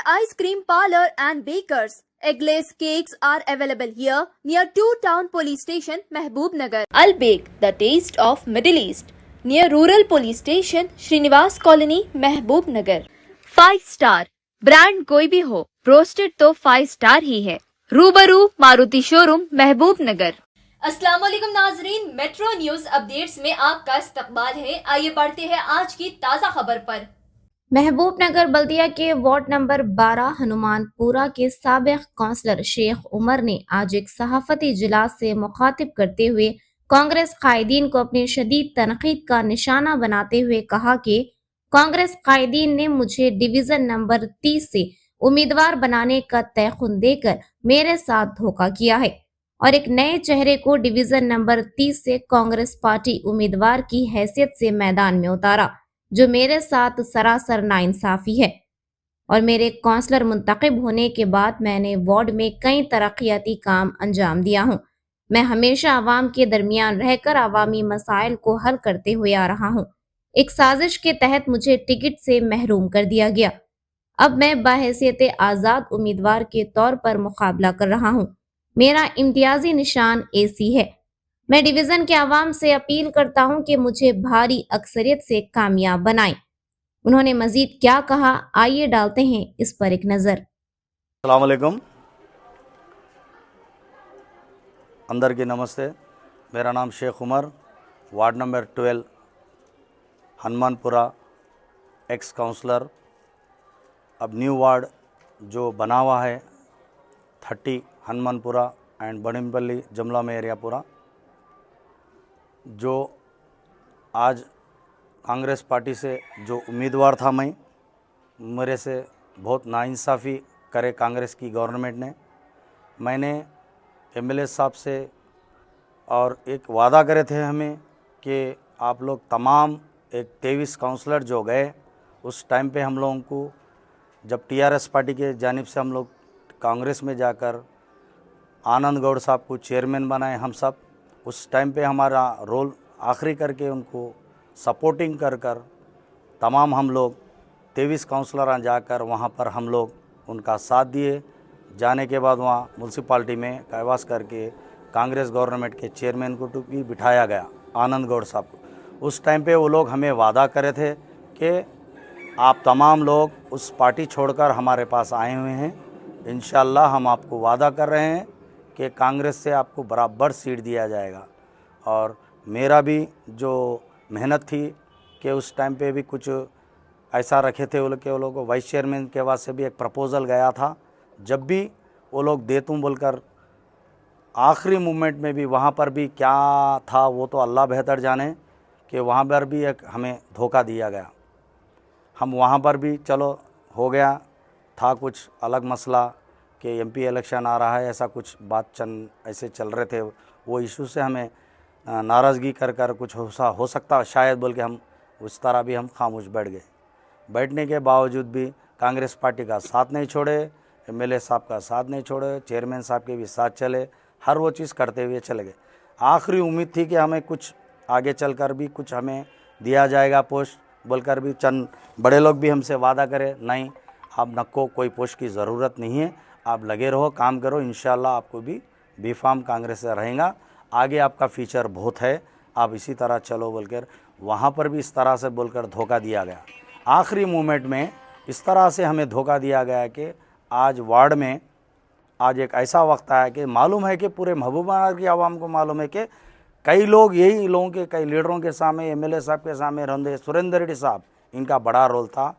Ice Cream Parlor and Bakers. Eggless cakes are available here near 2 Town Police Station, Mehboob-Nagar. Al Bake, the taste of Middle East, near Rural Police Station, Srinivas Colony, Mehboob-Nagar. 5 Star, brand कोई भी हो, roasted तो 5 star ही है। रूबरू Maruti showroom, महबूब-नगर। अस्सलाम वालेकुम नाजरीन, metro news updates में आपका इस्तकबाल है। आइए बढ़ते हैं आज की ताज़ा खबर पर। महबूबनगर बल्दिया के वार्ड नंबर 12 हनुमानपुरा के साबिक काउंसलर शेख उमर ने आज एक सहाफती इजलास से मुखातिब करते हुए कांग्रेस कायदीन को अपनी शदीद तनकीद का निशाना बनाते हुए कहा कि कांग्रेस कायदीन ने मुझे डिवीजन नंबर 30 से उम्मीदवार बनाने का तयखुन देकर मेरे साथ धोखा किया है और एक नए चेहरे को डिवीजन नंबर 30 से कांग्रेस पार्टी उम्मीदवार की हैसियत से मैदान में उतारा, जो मेरे साथ सरासर नाइंसाफी है। और मेरे काउंसलर मुंतखब होने के बाद मैंने वार्ड में कई तरक्याती काम अंजाम दिया हूँ। मैं हमेशा आवाम के दरमियान रहकर अवामी मसाइल को हल करते हुए आ रहा हूँ। एक साजिश के तहत मुझे टिकट से महरूम कर दिया गया। अब मैं बाहैसियत आज़ाद उम्मीदवार के तौर पर मुकाबला कर रहा हूँ। मेरा इम्तियाजी निशान AC है। मैं डिवीजन के आवाम से अपील करता हूं कि मुझे भारी अक्सरियत से कामयाब बनाएं। उन्होंने मजीद क्या कहा, आइए डालते हैं इस पर एक नजर। अस्सलाम वालेकुम, अंदर की नमस्ते। मेरा नाम Sheikh Umar, ward number 12 Hanumanpura, ex councillor. अब न्यू वार्ड जो बना हुआ है 30 हनुमानपुरा एंड बड़िमपल्ली जमला में एरिया पूरा, जो आज कांग्रेस पार्टी से जो उम्मीदवार था मैं, मेरे से बहुत नाइंसाफ़ी करे कांग्रेस की गवर्नमेंट ने। मैंने MLA साहब से और एक वादा करे थे हमें कि आप लोग तमाम एक 23 काउंसलर जो गए उस टाइम पे हम लोगों को, जब TRS पार्टी के जानिब से हम लोग कांग्रेस में जाकर आनंद गौड़ साहब को चेयरमैन बनाए, हम सब उस टाइम पे हमारा रोल आखिरी करके उनको सपोर्टिंग कर तमाम हम लोग 23 काउंसलर जाकर वहाँ पर हम लोग उनका साथ दिए। जाने के बाद वहाँ म्यूनसिपाल्टी में कैवास करके कांग्रेस गवर्नमेंट के चेयरमैन को भी बिठाया गया, आनंद गौड़ साहब को। उस टाइम पे वो लोग हमें वादा करे थे कि आप तमाम लोग उस पार्टी छोड़कर हमारे पास आए हुए हैं। इंशाल्लाह हम आपको वादा कर रहे हैं कि कांग्रेस से आपको बराबर सीट दिया जाएगा। और मेरा भी जो मेहनत थी कि उस टाइम पे भी कुछ ऐसा रखे थे वो लोग वाइस चेयरमैन के वास्ते भी एक प्रपोज़ल गया था। जब भी वो लोग दे तुम बोलकर आखिरी मूवमेंट में भी वहाँ पर भी क्या था वो तो अल्लाह बेहतर जाने कि वहाँ पर भी एक हमें धोखा दिया गया। हम वहाँ पर भी चलो हो गया था, कुछ अलग मसला कि MP इलेक्शन आ रहा है, ऐसा कुछ बात चंद ऐसे चल रहे थे, वो इशू से हमें नाराज़गी कर कुछ हो सकता शायद बोल के हम उस तरह भी हम खामोश बैठ गए। बैठने के बावजूद भी कांग्रेस पार्टी का साथ नहीं छोड़े, MLA साहब का साथ नहीं छोड़े, चेयरमैन साहब के भी साथ चले, हर वो चीज़ करते हुए चले गए। आखिरी उम्मीद थी कि हमें कुछ आगे चलकर भी कुछ हमें दिया जाएगा पोस्ट बोलकर भी चंद बड़े लोग भी हमसे वादा करे, नहीं आप नक्को कोई पोस्ट की ज़रूरत नहीं है, आप लगे रहो, काम करो, इंशाल्लाह आपको भी B.Pharm कांग्रेस से रहेगा, आगे आपका फ्यूचर बहुत है, आप इसी तरह चलो बोलकर वहाँ पर भी इस तरह से बोलकर धोखा दिया गया। आखिरी मोमेंट में इस तरह से हमें धोखा दिया गया कि आज वार्ड में आज एक ऐसा वक्त आया कि मालूम है कि पूरे महबूबनगर की आवाम को मालूम है कि कई लोग यही लोगों के कई लीडरों के सामने, MLA साहब के सामने रहते, सुरेंद्र रेड्डी साहब इनका बड़ा रोल था।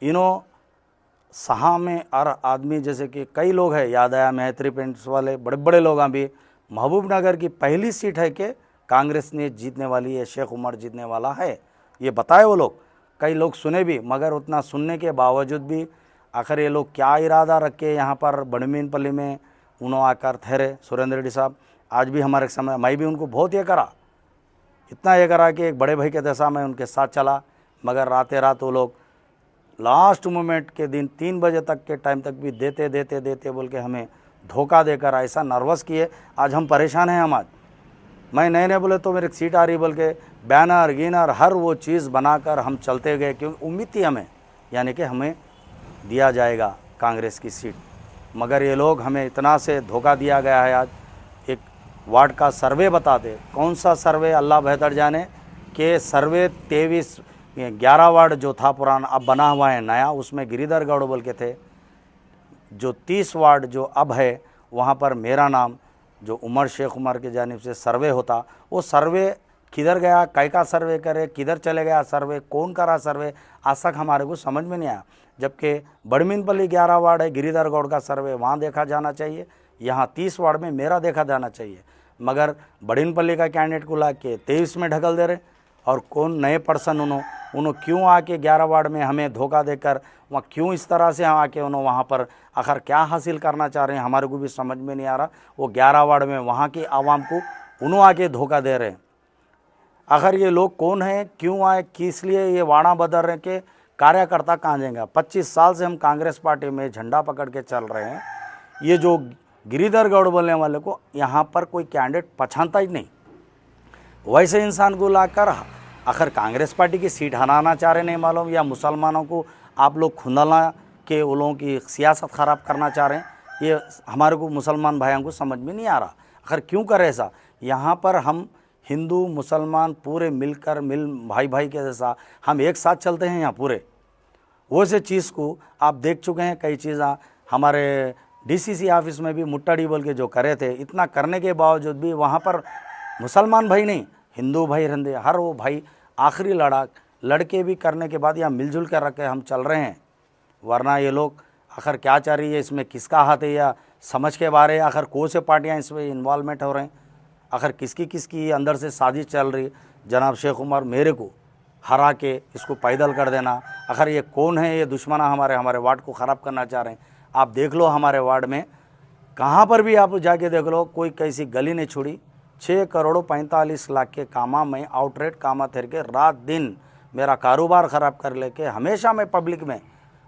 इन्हों सहा में हर आदमी जैसे कि कई लोग हैं, याद आया मैत्री पेंट्स वाले बड़े बड़े लोग भी, महबूबनगर की पहली सीट है कि कांग्रेस ने जीतने वाली है, शेख उमर जीतने वाला है, ये बताए वो लोग। कई लोग सुने भी, मगर उतना सुनने के बावजूद भी आखिर ये लोग क्या इरादा रख के यहाँ पर बड़मीनपल्ली में उन्होंने आकर ठहरे। सुरेंद्र रेड्डी साहब आज भी हमारे समय, मैं भी उनको बहुत ये करा, इतना ये करा कि एक बड़े भाई के दशा में उनके साथ चला, मगर रात रात वो लोग लास्ट मोमेंट के दिन 3 बजे तक के टाइम तक भी देते बोल के हमें धोखा देकर ऐसा नर्वस किए। आज हम परेशान हैं। हम आज मैं नए बोले तो मेरे सीट आ रही बोल के बैनर गिनर हर वो चीज़ बनाकर हम चलते गए, क्योंकि उम्मीद थी हमें, यानी कि हमें दिया जाएगा कांग्रेस की सीट। मगर ये लोग हमें इतना से धोखा दिया गया है। आज एक वार्ड का सर्वे बताते, कौन सा सर्वे अल्लाह बेहतर जाने, कि सर्वे 11 वार्ड जो था पुराना अब बना हुआ है नया, उसमें गिरिधर गौड़ बोल के थे। जो 30 वार्ड जो अब है वहाँ पर मेरा नाम जो उमर शेख उमर की जानिब से सर्वे होता, वो सर्वे किधर गया, कै का सर्वे करे, किधर चले गया सर्वे, कौन करा सर्वे, आज तक हमारे को समझ में नहीं आया। जबकि बड़मीनपल्ली 11 वार्ड है, गिरिधर गौड़ का सर्वे वहाँ देखा जाना चाहिए, यहाँ 30 वार्ड में मेरा देखा जाना चाहिए। मगर बड़ीनपल्ली का कैंडिडेट को ला के 23 में ढकल दे रहे, और कौन नए पर्सन उन्होंने क्यों आके 11 वार्ड में हमें धोखा देकर वहाँ क्यों इस तरह से हम आके उन्होंने वहाँ पर आखिर क्या हासिल करना चाह रहे हैं, हमारे को भी समझ में नहीं आ रहा। वो 11 वार्ड में वहाँ की आवाम को उन्होंने आके धोखा दे रहे हैं। आखिर ये लोग कौन हैं, क्यों आए, किस लिए ये वाड़ा बदल रहे के कार्यकर्ता कहाँ जाएंगे। 25 साल से हम कांग्रेस पार्टी में झंडा पकड़ के चल रहे हैं। ये जो गिरिधर गौड़ बोलने वाले को यहाँ पर कोई कैंडिडेट पहचानता ही नहीं। वैसे इंसान को लाकर आखिर कांग्रेस पार्टी की सीट हराना चाह रहे नहीं मालूम, या मुसलमानों को आप लोग खुंदला के उन लोगों की सियासत ख़राब करना चाह रहे हैं, ये हमारे को मुसलमान भाइयों को समझ में नहीं आ रहा। आखिर क्यों करे ऐसा। यहाँ पर हम हिंदू मुसलमान पूरे मिलकर भाई भाई के जैसा हम एक साथ चलते हैं यहाँ पूरे। वो से चीज़ को आप देख चुके हैं, कई चीज़ें हमारे डीसीसी ऑफिस में भी मुट्टाड़ी बोल के जो करे थे, इतना करने के बावजूद भी वहाँ पर मुसलमान भाई नहीं हिंदू भाई रहते, हर वो भाई आखिरी लड़के भी करने के बाद यहाँ मिलजुल कर रखे हम चल रहे हैं। वरना ये लोग आखिर क्या चाह रही है, इसमें किसका हाथ है या समझ के बारे, आखिर कौन से पार्टियाँ इसमें इन्वॉल्वमेंट हो रहे हैं, आखिर किसकी अंदर से साजिश चल रही है। जनाब शेख उमर मेरे को हरा के इसको पैदल कर देना, आखिर ये कौन है, ये दुश्मना हमारे वार्ड को ख़राब करना चाह रहे हैं। आप देख लो हमारे वार्ड में कहाँ पर भी आप जाके देख लो, कोई कैसी गली नहीं छोड़ी। 6 करोड़ 45 लाख के कामा में आउटरेट कामा थे के रात दिन मेरा कारोबार ख़राब कर लेके हमेशा मैं पब्लिक में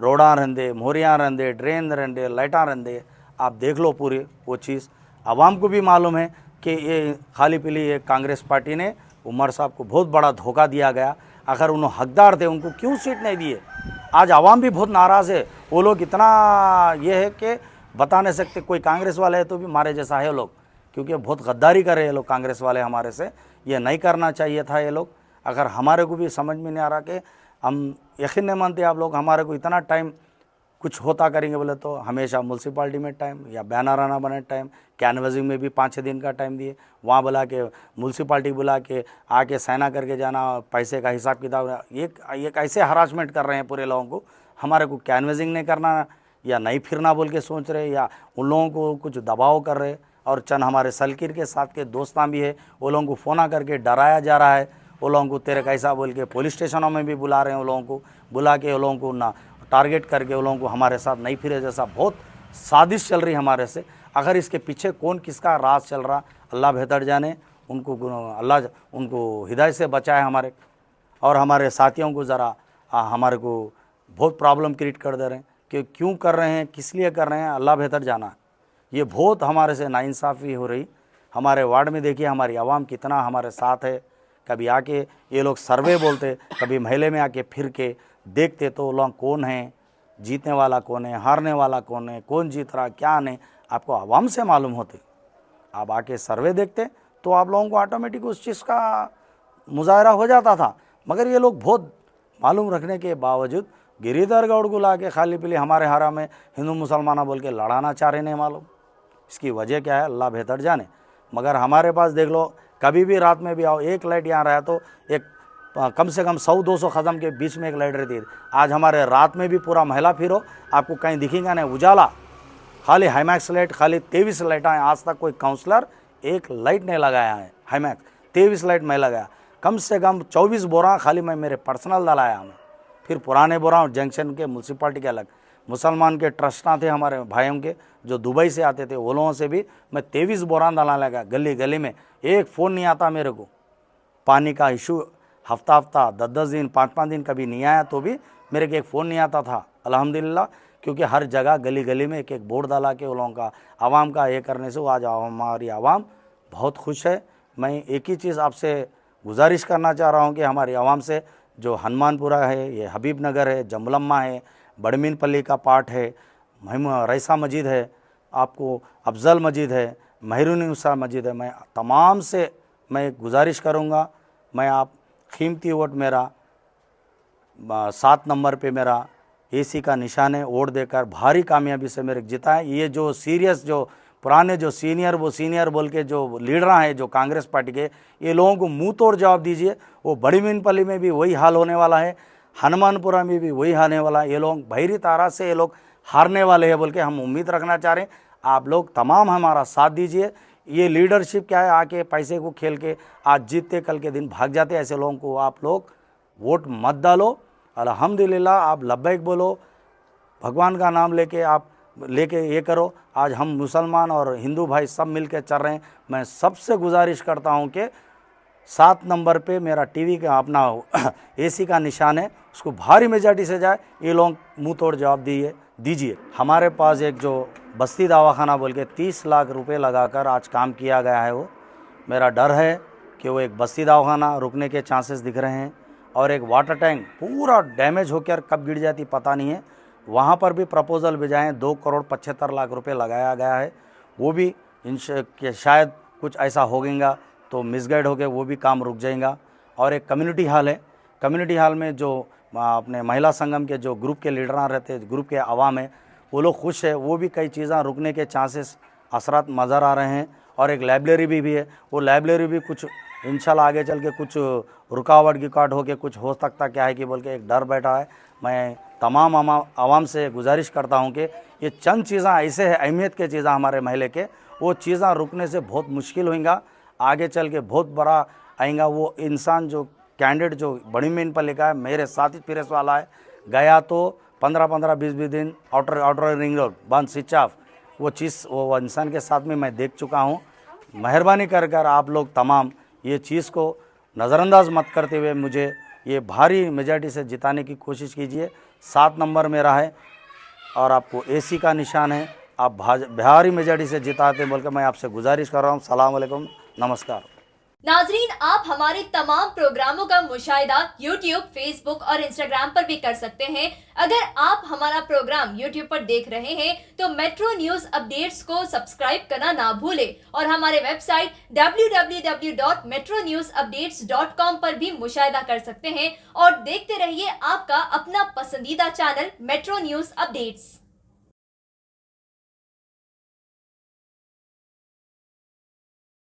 रोड़ा रहंदे, मोरियाँ रहंदे, ड्रेन रहंदे, लाइटां रहंदे। आप देख लो पूरी वो चीज़। आवाम को भी मालूम है कि ये खाली पीली ये कांग्रेस पार्टी ने उमर साहब को बहुत बड़ा धोखा दिया गया। अगर उन्होंने हकदार थे उनको क्यों सीट नहीं दिए। आज आवाम भी बहुत नाराज़ है। वो लोग इतना ये है कि बता नहीं सकते, कोई कांग्रेस वाले है तो भी मारे जैसा है लोग, क्योंकि बहुत गद्दारी कर रहे हैं ये लोग कांग्रेस वाले हमारे से। ये नहीं करना चाहिए था ये लोग। अगर हमारे को भी समझ में नहीं आ रहा कि हम यकीन नहीं मानते आप लोग हमारे को इतना टाइम कुछ होता करेंगे बोले तो हमेशा म्यूनसिपाल्टी में टाइम या बैनराना बने टाइम, कैनवसिंग में भी 5-6 दिन का टाइम दिए, वहाँ बुला के म्यूनसिपाल्टी बुला के आके साइना करके जाना, पैसे का हिसाब किताब। ये कैसे हरासमेंट कर रहे हैं पूरे लोगों को। हमारे को कैनवसिंग नहीं करना या नहीं फिरना बोल के सोच रहे, या उन लोगों को कुछ दबाव कर रहे। और चंद हमारे सलकीर के साथ के दोस्तां भी है, वो लोगों को फ़ोन करके डराया जा रहा है। वो लोगों को तेरे कैसा बोल के पुलिस स्टेशनों में भी बुला रहे हैं, वो लोगों को बुला के वो लोगों को ना टारगेट करके वो लोगों को हमारे साथ नहीं फिरे जैसा बहुत साजिश चल रही हमारे से। अगर इसके पीछे कौन किसका राज चल रहा अल्लाह बेहतर जाने। अल्लाह उनको हिदायत से बचाए हमारे और हमारे साथियों को। ज़रा हमारे को बहुत प्रॉब्लम क्रिएट कर दे रहे हैं कि क्यों कर रहे हैं, किस लिए कर रहे हैं, अल्लाह बेहतर जाना। ये बहुत हमारे से नाइंसाफ़ी हो रही। हमारे वार्ड में देखिए हमारी आवाम कितना हमारे साथ है। कभी आके ये लोग सर्वे बोलते, कभी महल्ले में आके फिर के देखते तो लोग कौन है, जीतने वाला कौन है, हारने वाला कौन है, कौन जीत रहा क्या नहीं, आपको आवाम से मालूम होते। आप आके सर्वे देखते तो आप लोगों को ऑटोमेटिक उस चीज़ का मुजाहरा हो जाता था। मगर ये लोग बहुत मालूम रखने के बावजूद गिरिधर गौड़ को ला के खाली पीली हमारे हारा में हिंदू मुसलमाना बोल के लड़ाना चाह रहे नहीं मालूम। इसकी वजह क्या है अल्लाह बेहतर जाने। मगर हमारे पास देख लो, कभी भी रात में भी आओ, एक लाइट यहाँ रहा तो एक कम से कम 100-200 कदम के बीच में एक लाइट रहती है। आज हमारे रात में भी पूरा महिला फिरो आपको कहीं दिखेगा नहीं उजाला, खाली हाईमैक्स लाइट, खाली 23 लाइटें हैं। आज तक कोई काउंसलर एक लाइट नहीं लगाया है। हाईमैक्स 23 लाइट मैं लगाया, कम से कम 24 बोरा खाली मैं मेरे पर्सनल डलाया हूँ। फिर पुराने बोरा जंक्शन के म्यूनसिपाल्टी के अलग, मुसलमान के ट्रस्टा थे हमारे भाइयों के जो दुबई से आते थे, वो लोगों से भी मैं 23 बोरा डालने लगा। गली गली में एक फ़ोन नहीं आता मेरे को। पानी का इशू हफ्ता 10-10 दिन 5-5 दिन कभी नहीं आया तो भी मेरे को एक फ़ोन नहीं आता था अल्हम्दुलिल्लाह। क्योंकि हर जगह गली गली में एक बोर्ड डाला के उन लोगों का आवाम का ये करने से आज हमारी आवाम बहुत खुश है। मैं एक ही चीज़ आपसे गुजारिश करना चाह रहा हूँ कि हमारी आवाम से जो हनुमानपुरा है, ये हबीब नगर है, जमलम्मा है, बड़मीनपल्ली का पार्ट है, रईसा मस्जिद है, आपको अफजल मस्जिद है, महरूनिसा मस्जिद है। मैं तमाम से मैं गुजारिश करूँगा, मैं आप कीमती वोट मेरा 7 नंबर पे मेरा एसी का निशान है, वोट देकर भारी कामयाबी से मेरे जिताएं। ये जो सीरियस जो पुराने जो सीनियर बोल के जो लीडर हैं जो कांग्रेस पार्टी के, ये लोगों को मुंह तोड़ जवाब दीजिए। वो बड़ी मीनपल्ली में भी वही हाल होने वाला है, हनुमानपुरा में भी वही हाल होने वाला है। ये लोग भैरी तारा से ये लोग हारने वाले हैं बोल के हम उम्मीद रखना चाह रहे हैं। आप लोग तमाम हमारा साथ दीजिए। ये लीडरशिप क्या है, आके पैसे को खेल के आज जीतते कल के दिन भाग जाते, ऐसे लोगों को आप लोग वोट मत डालो। अल्हम्दुलिल्लाह आप लब्बैक बोलो, भगवान का नाम लेके ये करो। आज हम मुसलमान और हिंदू भाई सब मिलके चल रहे हैं। मैं सबसे गुजारिश करता हूं कि 7 नंबर पे मेरा टीवी का अपना एसी का निशान है, उसको भारी मेजॉरिटी से जाए। ये लोग मुंह तोड़ जवाब दीजिए। हमारे पास एक जो बस्ती दवाखाना बोल के 30 लाख रुपए लगाकर आज काम किया गया है, वो मेरा डर है कि वो एक बस्ती दवाखाना रुकने के चांसेस दिख रहे हैं। और एक वाटर टैंक पूरा डैमेज होकर कब गिर जाती पता नहीं है, वहाँ पर भी प्रपोजल भेजाएँ। 2 करोड़ 75 लाख रुपए लगाया गया है, वो भी शायद कुछ ऐसा होगा तो मिसगाइड हो गए, वो भी काम रुक जाएगा। और एक कम्युनिटी हॉल है, कम्युनिटी हॉल में जो अपने महिला संगम के जो ग्रुप के लीडर रहते हैं, ग्रुप के अवाम है, वो लोग खुश है। वो भी कई चीज़ें रुकने के चांसेस असरात नज़र आ रहे हैं। और एक लाइब्रेरी भी है, वो लाइब्रेरी भी कुछ इंशाल्लाह आगे चल के कुछ रुकावट गिकावट हो के कुछ हो सकता क्या है कि बोल के एक डर बैठा है। मैं तमाम आवाम से गुजारिश करता हूं कि ये चंद चीज़ें ऐसे है अहमियत के चीज़ें हमारे महल के, वो चीज़ें रुकने से बहुत मुश्किल होगा, आगे चल के बहुत बड़ा आएगा। वो इंसान जो कैंडिडेट जो बड़ी मीनपल्ली का है, मेरे साथ ही प्रेस वाला है, गया तो 15-15 20-20 दिन आउटर रिंग रोड बंद स्विच ऑफ, वो चीज़ वो इंसान के साथ में मैं देख चुका हूँ। मेहरबानी कर आप लोग तमाम ये चीज़ को नज़रअंदाज मत करते हुए मुझे ये भारी मेजॉरिटी से जिताने की कोशिश कीजिए। 7 नंबर मेरा है और आपको एसी का निशान है, आप भारी मेजॉरिटी से जिताते बोलकर मैं आपसे गुजारिश कर रहा हूँ। सलाम अलैकुम, नमस्कार। नाजरीन, आप हमारे तमाम प्रोग्रामों का मुशाहिदा YouTube, Facebook और Instagram पर भी कर सकते हैं। अगर आप हमारा प्रोग्राम YouTube पर देख रहे हैं तो मेट्रो न्यूज अपडेट्स को सब्सक्राइब करना ना भूलें और हमारे वेबसाइट www.metronewsupdates.com पर भी मुशाहिदा कर सकते हैं। और देखते रहिए आपका अपना पसंदीदा चैनल मेट्रो न्यूज अपडेट्स।